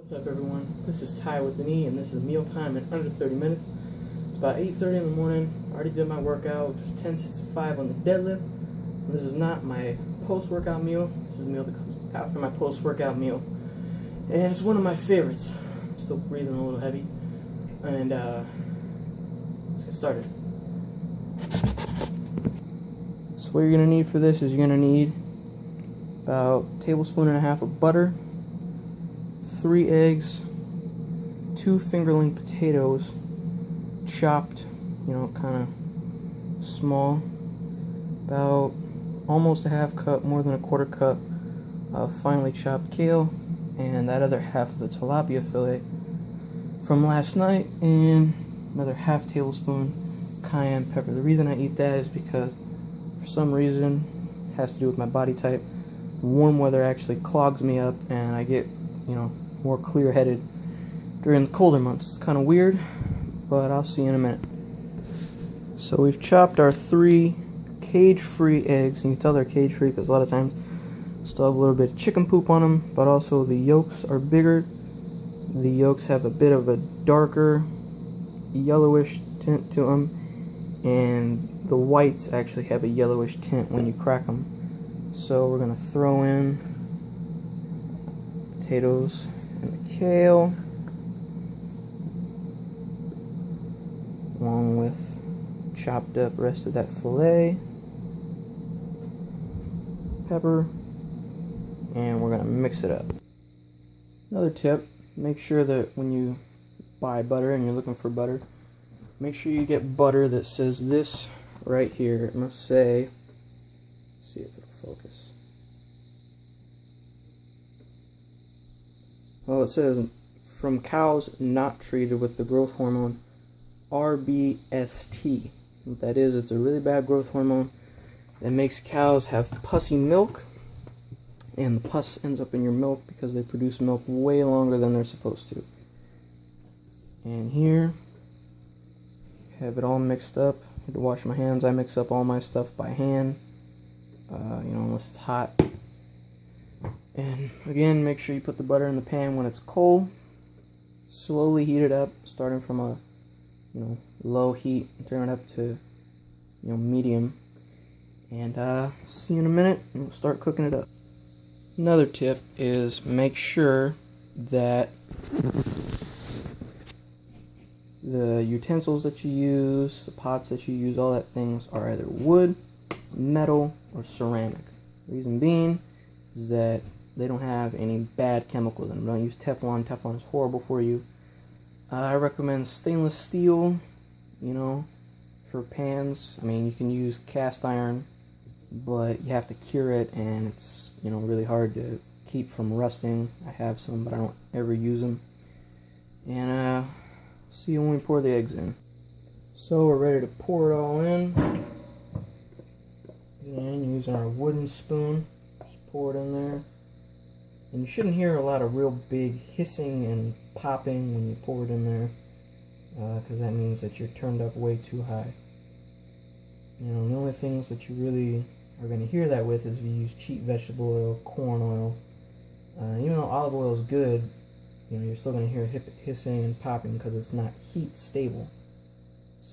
What's up, everyone? This is Ty with an E, and this is meal time in under 30 minutes. It's about 8:30 in the morning. I already did my workout, just 10 sets of 5 on the deadlift. And this is not my post-workout meal. This is the meal that comes after my post-workout meal. And it's one of my favorites. I'm still breathing a little heavy. And let's get started. So what you're going to need for this is you're going to need about a tablespoon and a half of butter, 3 eggs, 2 fingerling potatoes, chopped, kind of small, about almost a half cup, more than a quarter cup of finely chopped kale, and that other half of the tilapia fillet from last night, and another half tablespoon cayenne pepper. The reason I eat that is because for some reason, it has to do with my body type. Warm weather actually clogs me up, and I get, more clear-headed during the colder months. It's kind of weird, but I'll see you in a minute. So we've chopped our 3 cage-free eggs. You can tell they're cage-free because a lot of times still have a little bit of chicken poop on them, but also the yolks are bigger. The yolks have a bit of a darker yellowish tint to them, and the whites actually have a yellowish tint when you crack them. So we're going to throw in potatoes and the kale, along with chopped up rest of that fillet, pepper, and we're going to mix it up. Another tip, make sure that when you buy butter and you're looking for butter, make sure you get butter that says this right here. It must say, let's see if it'll focus. Well, it says, from cows not treated with the growth hormone RBST. What that is, it's a really bad growth hormone that makes cows have pussy milk, and the pus ends up in your milk because they produce milk way longer than they're supposed to. And here, have it all mixed up. I had to wash my hands. I mix up all my stuff by hand, unless it's hot. And again, make sure you put the butter in the pan when it's cold. Slowly heat it up, starting from a low heat, turn it up to medium. And see you in a minute, and we'll start cooking it up. Another tip is make sure that the utensils that you use, the pots that you use, all that things are either wood, metal, or ceramic. Reason being is that they don't have any bad chemicals in them. Don't use Teflon. Teflon is horrible for you. I recommend stainless steel, for pans. I mean, you can use cast iron, but you have to cure it, and it's, really hard to keep from rusting. I have some, but I don't ever use them. And see you when we pour the eggs in. So we're ready to pour it all in. And using our wooden spoon, just pour it in there. And you shouldn't hear a lot of real big hissing and popping when you pour it in there, because that means that you're turned up way too high. The only things that you really are going to hear that with is if you use cheap vegetable oil, corn oil. Even though olive oil is good, you're still going to hear hissing and popping because it's not heat stable.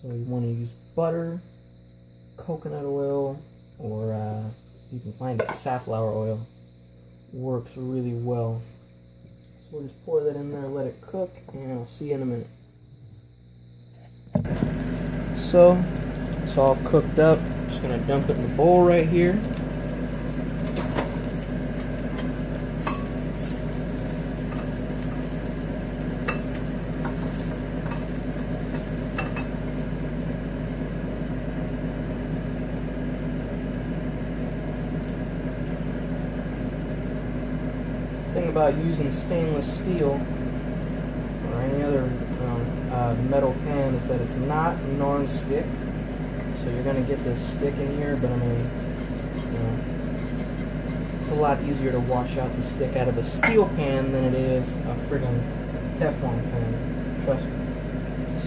So you want to use butter, coconut oil, or you can find safflower oil. Works really well. So we'll just pour that in there, let it cook, and I'll see you in a minute. So it's all cooked up. I'm just going to dump it in the bowl right here. Thing about using stainless steel or any other metal pan is that it's not non-stick, so you're going to get this stick in here, but I mean, it's a lot easier to wash out the stick out of a steel pan than it is a friggin' Teflon pan, trust me.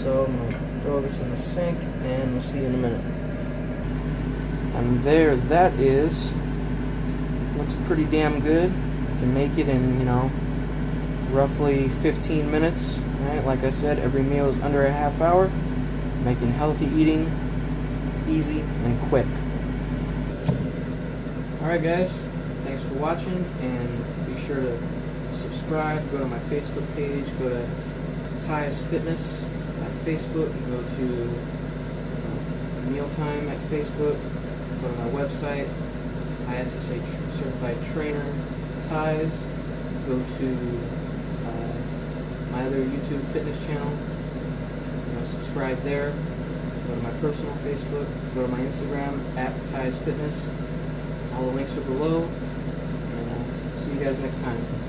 So I'm going to throw this in the sink, and we'll see you in a minute. And there that is. Looks pretty damn good. You can make it in, roughly 15 minutes. Right? Like I said, every meal is under a half hour, making healthy eating easy and quick. Alright guys, thanks for watching, and be sure to subscribe, go to my Facebook page, go to Ty's Fitness at Facebook, go to Mealtime at Facebook, go to my website, ISSA Certified Trainer Ty's, go to my other YouTube fitness channel, subscribe there, go to my personal Facebook, go to my Instagram at Ty's Fitness. All the links are below, and see you guys next time.